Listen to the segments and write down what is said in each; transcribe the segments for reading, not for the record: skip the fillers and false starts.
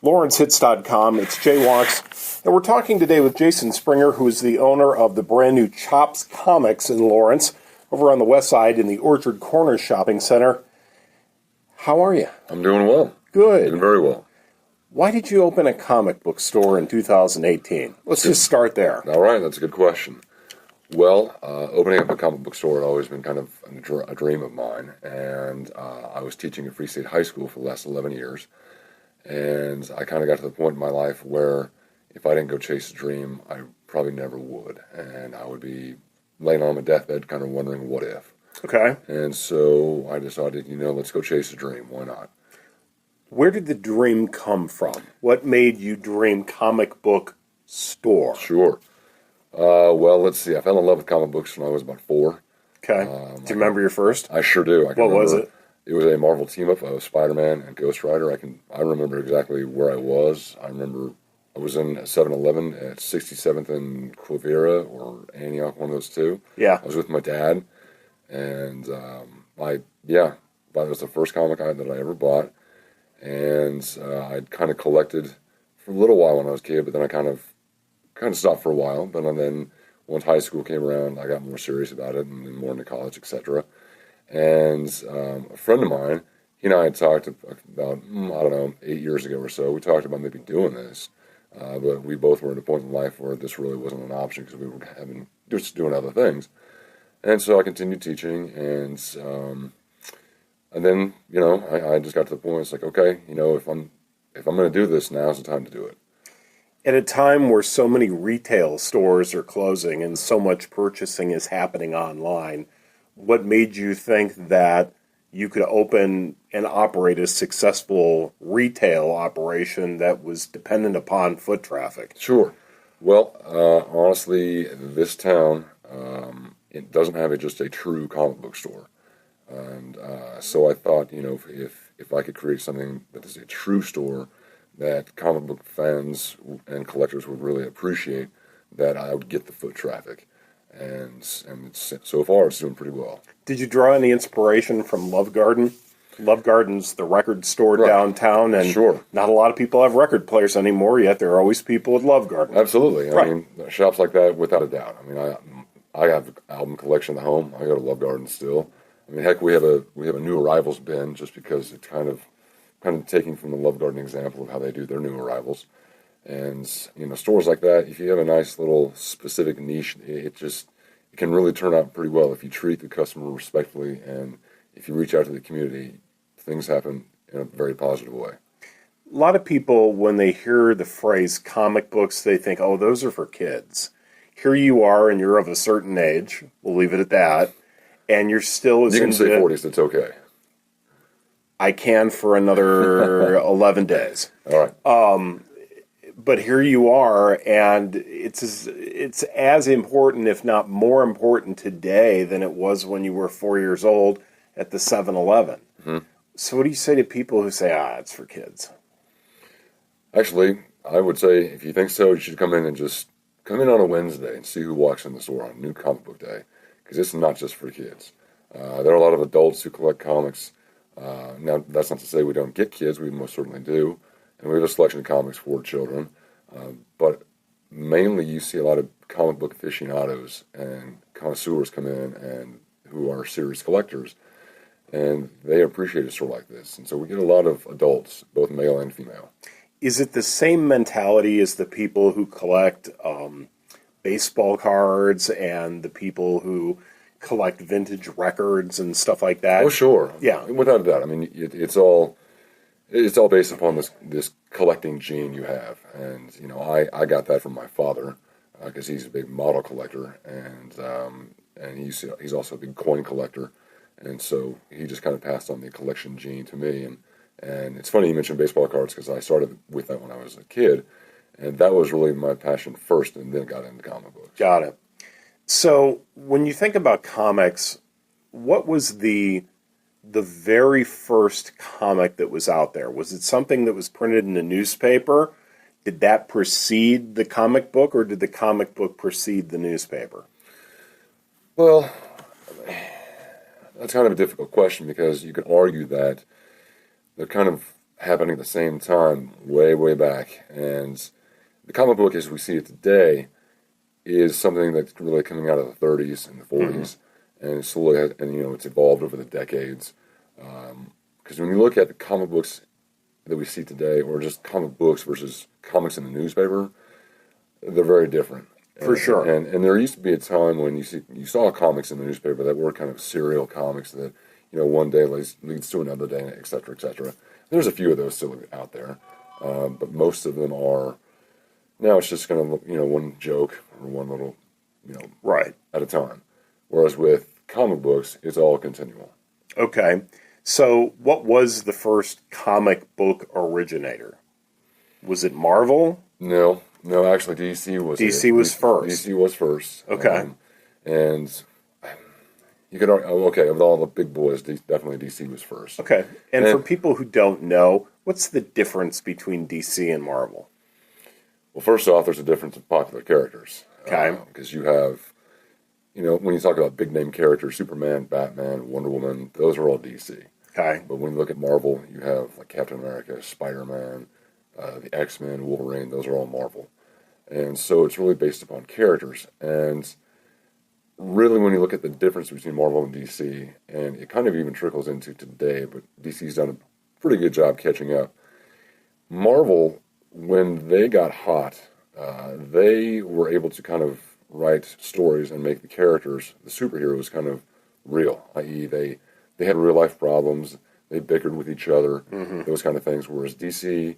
LawrenceHits.com. It's Jay Walks, and we're talking today with Jason Springer, who is the owner of the brand new Chops Comics in Lawrence, over on the west side in the Orchard Corner Shopping Center. How are you? I'm doing well. Good. Doing very well. Why did you open a comic book store in 2018? Let's just start there. All right, that's a good question. Well, opening up a comic book store had always been kind of a dream of mine, and I was teaching at Free State High School for the last 11 years, and I kind of got to the point in my life where if I didn't go chase a dream, I probably never would, and I would be laying on my deathbed kind of wondering what if. Okay. And so I decided, let's go chase a dream. Why not? Where did the dream come from? What made you dream comic book store? Sure. Well, let's see. I fell in love with comic books when I was about 4. Okay. Do you remember your first? I sure do. What was it? It was a Marvel team-up of Spider-Man and Ghost Rider. I remember exactly where I was. I remember I was in 7-Eleven at 67th and Quivira or Antioch, one of those two. Yeah. I was with my dad, and that was the first comic that I ever bought. And I'd kind of collected for a little while when I was a kid, but then I kind of stopped for a while. But then once high school came around, I got more serious about it and then more into college, etc. And a friend of mine, he and I had talked about, 8 years ago or so. We talked about maybe doing this, but we both were at a point in life where this really wasn't an option because we were just doing other things. And so I continued teaching, and then, I just got to the point, it's like, okay, if I'm going to do this, now's the time to do it. At a time where so many retail stores are closing and so much purchasing is happening online, what made you think that you could open and operate a successful retail operation that was dependent upon foot traffic? Sure. Well, honestly, this town, it doesn't have just a true comic book store. And so I thought, if I could create something that is a true store that comic book fans and collectors would really appreciate, that I would get the foot traffic. And so far, it's doing pretty well. Did you draw any inspiration from Love Garden? Love Garden's the record store downtown, and sure. Not a lot of people have record players anymore, yet there are always people at Love Garden. Absolutely. Right. I mean, shops like that, without a doubt. I mean, I have an album collection at home. I go to Love Garden still. I mean, heck, we have a new arrivals bin just because it's kind of taking from the Love Garden example of how they do their new arrivals. And, stores like that, if you have a nice little specific niche, it can really turn out pretty well if you treat the customer respectfully, and if you reach out to the community, things happen in a very positive way. A lot of people, when they hear the phrase comic books, they think, oh, those are for kids. Here you are, and you're of a certain age. We'll leave it at that. And you're still as You can say 40s, it's okay. I can for another 11 days. All right. But here you are, and it's as important, if not more important today than it was when you were 4 years old at the 7-Eleven. Mm-hmm. So what do you say to people who say, it's for kids? Actually, I would say if you think so, you should come in on a Wednesday and see who walks in the store on New Comic Book Day, because it's not just for kids. There are a lot of adults who collect comics. Now, that's not to say we don't get kids. We most certainly do. And we have a selection of comics for children. But mainly you see a lot of comic book aficionados and connoisseurs come in and who are serious collectors. And they appreciate a store like this. And so we get a lot of adults, both male and female. Is it the same mentality as the people who collect baseball cards and the people who collect vintage records and stuff like that? Oh, sure. Yeah. Without a doubt. I mean, it's all based upon this collecting gene you have. And, I got that from my father because he's a big model collector, and he's also a big coin collector. And so he just kind of passed on the collection gene to me. And it's funny you mentioned baseball cards because I started with that when I was a kid. And that was really my passion first, and then got into comic books. Got it. So when you think about comics, what was the very first comic that was out there? Was it something that was printed in a newspaper? Did that precede the comic book, or did the comic book precede the newspaper? Well, that's kind of a difficult question because you could argue that they're kind of happening at the same time, way, way back. And the comic book as we see it today is something that's really coming out of the 30s and the 40s, and slowly, and it's evolved over the decades. Because when you look at the comic books that we see today, or just comic books versus comics in the newspaper, they're very different. For sure. And there used to be a time when you saw comics in the newspaper that were kind of serial comics that one day leads to another day, et cetera, et cetera. There's a few of those still out there, but most of them are now it's just kind of one joke or one little Right. at a time. Whereas with comic books, it's all continual. Okay. So, what was the first comic book originator? Was it Marvel? No, actually, DC was DC was first. DC was first. Okay. And you could argue, okay, of all the big boys, definitely DC was first. Okay. And for people who don't know, what's the difference between DC and Marvel? Well, first off, there's a difference in popular characters. Okay. Because you have, when you talk about big name characters, Superman, Batman, Wonder Woman, those are all DC. Okay. But when you look at Marvel, you have like Captain America, Spider-Man, the X-Men, Wolverine, those are all Marvel. And so it's really based upon characters. And really, when you look at the difference between Marvel and DC, and it kind of even trickles into today, but DC's done a pretty good job catching up. Marvel, when they got hot, they were able to kind of write stories and make the characters, the superheroes, kind of real, i.e. they had real life problems, they bickered with each other, those kind of things, whereas DC,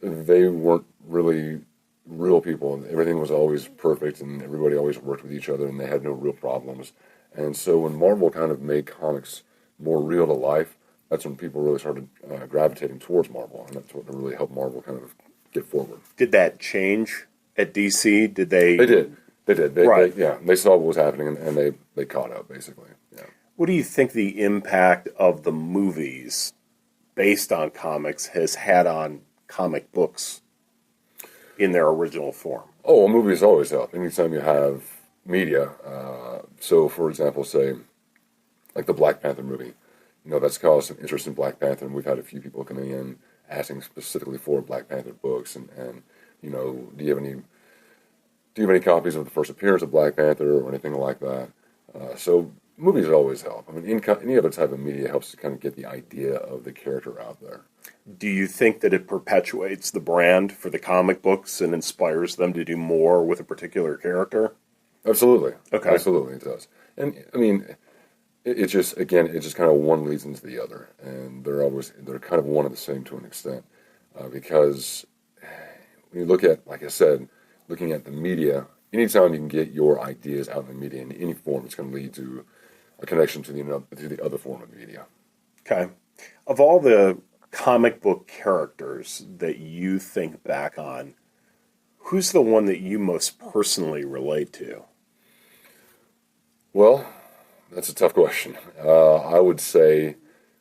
they weren't really real people, and everything was always perfect, and everybody always worked with each other, and they had no real problems. And so when Marvel kind of made comics more real to life, that's when people really started gravitating towards Marvel, and that's what really helped Marvel kind of get forward. Did that change at DC? Did they? They did. Right. They saw what was happening, and they caught up, basically. Yeah. What do you think the impact of the movies based on comics has had on comic books in their original form? Oh, well, movies always help. Anytime you have media, so for example, say, like the Black Panther movie, that's caused some interest in Black Panther, and we've had a few people coming in asking specifically for Black Panther books, and do you have any copies of the first appearance of Black Panther or anything like that? So movies always help. I mean, any other type of media helps to kind of get the idea of the character out there. Do you think that it perpetuates the brand for the comic books and inspires them to do more with a particular character? Absolutely. Okay. Absolutely, it does. And I mean, it's just kind of one leads into the other, and they're kind of one and the same to an extent, because when you look at, like I said, looking at the media, anytime you can get your ideas out in the media in any form, it's going to lead to a connection to the other form of media. Okay. Of all the comic book characters that you think back on, who's the one that you most personally relate to? Well, that's a tough question. I would say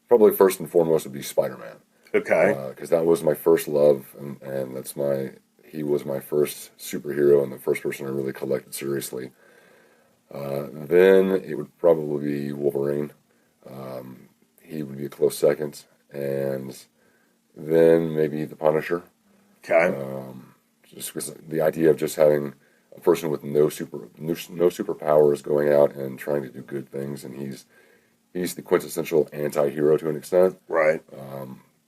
probably first and foremost would be Spider-Man. Okay. Because that was my first love, and he was my first superhero and the first person I really collected seriously. Then it would probably be Wolverine. He would be a close second. And then maybe the Punisher. Okay. Just because the idea of just having a person with no superpowers going out and trying to do good things, and he's the quintessential anti-hero to an extent. Right.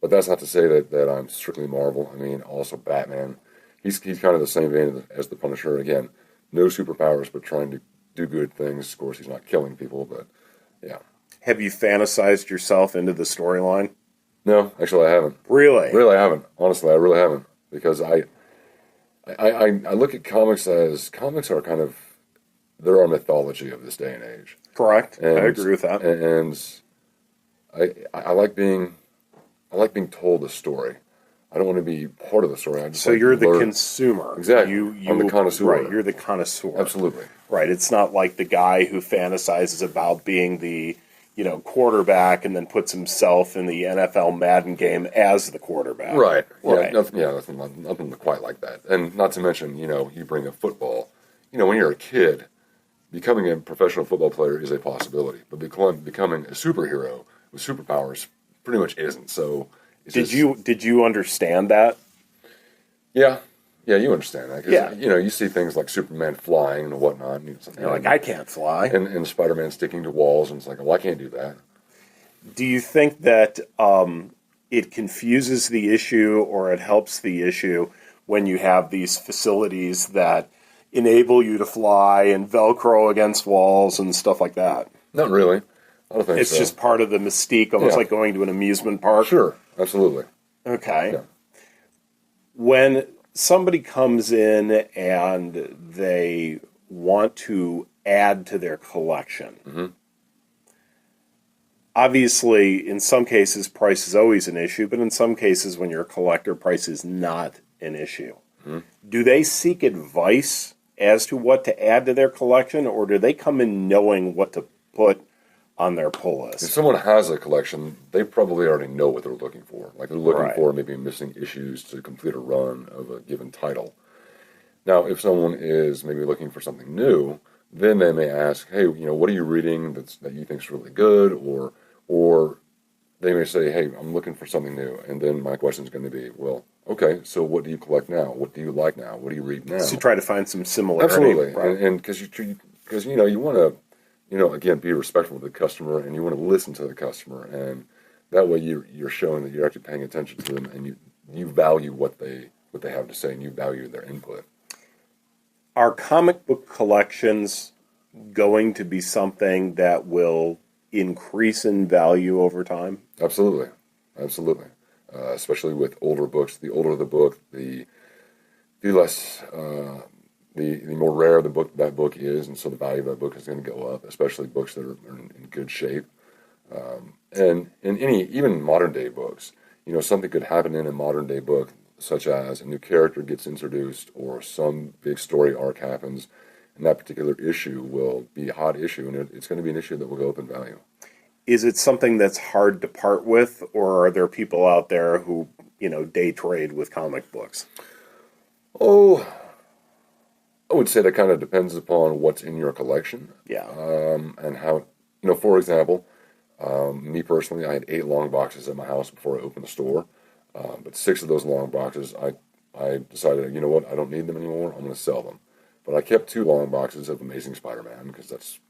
But that's not to say that I'm strictly Marvel. I mean, also Batman. He's kind of the same vein as the Punisher. Again, no superpowers, but trying to do good things. Of course, he's not killing people, but yeah. Have you fantasized yourself into the storyline? No, actually, I haven't. Really? Really, I haven't. Honestly, I really haven't, because I look at comics as comics are kind of, they're our mythology of this day and age. Correct. And, I agree with that. And I like being told a story. I don't want to be part of the story. I just So like you're to the learn. consumer. Exactly. I'm the connoisseur. Right, you're the connoisseur. Absolutely. Right. It's not like the guy who fantasizes about being the, quarterback and then puts himself in the NFL Madden game as the quarterback. Right. Right. Nothing quite like that. And not to mention, you bring up football. When you're a kid, becoming a professional football player is a possibility, but becoming a superhero with superpowers pretty much isn't. So Did you understand that? Yeah, yeah, you understand that. 'Cause, Yeah. you see things like Superman flying and whatnot. And You're like, I can't fly. and Spider-Man sticking to walls, and it's like, well, I can't do that. Do you think that it confuses the issue or it helps the issue when you have these facilities that enable you to fly and Velcro against walls and stuff like that? Not really. I don't think It's so. just part of the mystique, almost Yeah. like going to an amusement park. Sure, absolutely. Okay. Yeah. When somebody comes in and they want to add to their collection, obviously, in some cases, price is always an issue, but in some cases, when you're a collector, price is not an issue. Do they seek advice as to what to add to their collection, or do they come in knowing what to put on their pull If list? someone has a collection, they probably already know what they're looking for. Like they're looking Right. for maybe missing issues to complete a run of a given title. Now, if someone is maybe looking for something new, then they may ask, "Hey, what are you reading that you think's really good?" Or they may say, "Hey, I'm looking for something new," and then my question is going to be, "Well, okay, so what do you collect now? What do you like now? What do you read now?" So try to find some similarity. Absolutely, Right. and because you want to again be respectful of the customer, and you want to listen to the customer, and that way you're showing that you're actually paying attention to them, and you value what they have to say, and you value their input. Are comic book collections going to be something that will increase in value over time? Absolutely, absolutely. Especially with older books. The older the book, the less the more rare that book is, and so the value of that book is going to go up. Especially books that are in good shape, and in even modern day books. Something could happen in a modern day book, such as a new character gets introduced, or some big story arc happens, and that particular issue will be a hot issue, and it's going to be an issue that will go up in value. Is it something that's hard to part with, or are there people out there who, day trade with comic books? Oh, I would say that kind of depends upon what's in your collection. Yeah. And how, for example, me personally, I had 8 long boxes at my house before I opened the store. But 6 of those long boxes, I decided, you know what, I don't need them anymore. I'm going to sell them. But I kept 2 long boxes of Amazing Spider-Man because that's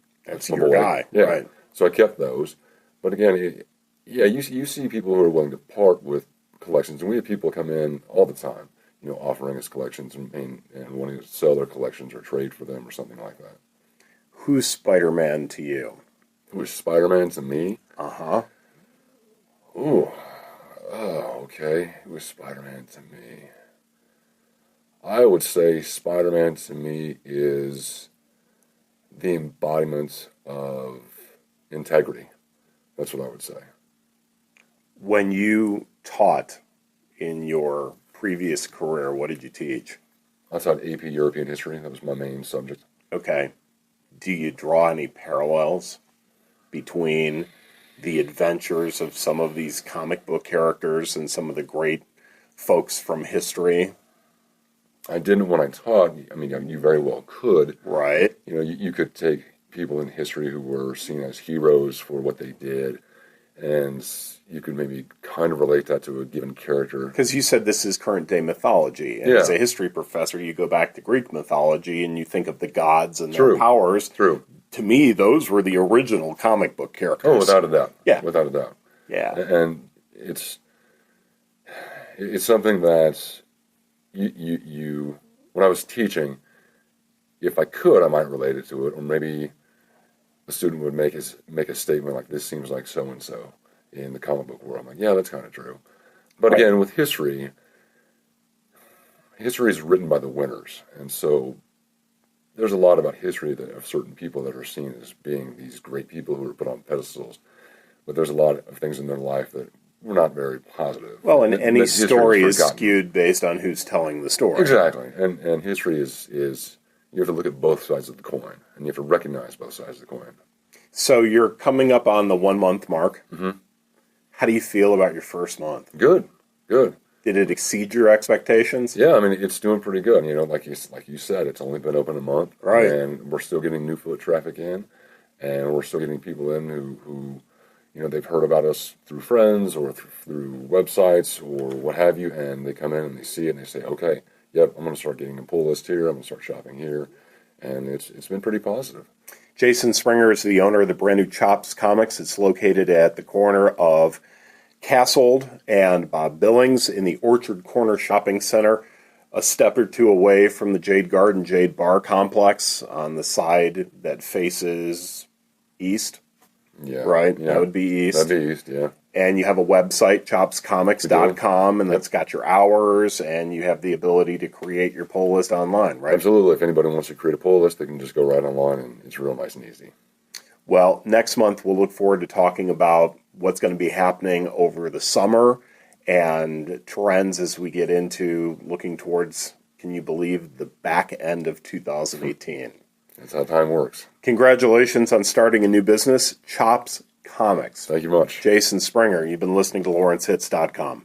my your boy. guy, Yeah. right. So I kept those. But again, you see people who are willing to part with collections, and we have people come in all the time, offering us collections and wanting to sell their collections or trade for them or something like that. Who's Spider-Man to you? Who is Spider-Man to me? Uh-huh. Ooh, oh, okay. Who is Spider-Man to me? I would say Spider-Man to me is the embodiment of integrity. That's what I would say. When you taught in your previous career, what did you teach? I taught AP European History. That was my main subject. Okay. Do you draw any parallels between the adventures of some of these comic book characters and some of the great folks from history? I didn't when I taught. I mean, you very well could. Right. You could take people in history who were seen as heroes for what they did, and you could maybe kind of relate that to a given character. Because you said this is current day mythology, and Yeah. as a history professor, you go back to Greek mythology and you think of the gods and True. their powers. True. To me, those were the original comic book characters. Oh, without a doubt. Yeah. Without a doubt. Yeah. And it's something that you when I was teaching, if I could, I might relate it to it, or maybe a student would make a statement like, "This seems like so and so in the comic book world." I'm like, "Yeah, that's kind of true." But Right. again, with history is written by the winners, and so there's a lot about history that of certain people that are seen as being these great people who are put on pedestals. But there's a lot of things in their life that were not very positive. Well, and That any history story was is forgotten. skewed based on who's telling the story. Exactly, and history is you have to look at both sides of the coin, and you have to recognize both sides of the coin. So you're coming up on the 1 month mark. Mm-hmm. How do you feel about your first month? Good. Did it exceed your expectations? Yeah, I mean it's doing pretty good. Like you said, it's only been open a month, Right. And we're still getting new foot traffic in, and we're still getting people in who they've heard about us through friends or through websites or what have you, and they come in and they see it and they say, okay, yep, I'm going to start getting a pull list here. I'm going to start shopping here, and it's been pretty positive. Jason Springer is the owner of the brand new Chops Comics. It's located at the corner of Cassold and Bob Billings in the Orchard Corner Shopping Center, a step or two away from the Jade Garden Jade Bar Complex on the side that faces east. Yeah. Right? Yeah. That would be east. That'd be east, yeah. And you have a website, chopscomics.com, and that's got your hours, and you have the ability to create your pull list online, right? Absolutely. If anybody wants to create a pull list, they can just go right online, and it's real nice and easy. Well, next month we'll look forward to talking about what's going to be happening over the summer and trends as we get into looking towards, can you believe, the back end of 2018. That's how time works. Congratulations on starting a new business, Chops Comics. Thank you much. Jason Springer, you've been listening to LawrenceHits.com.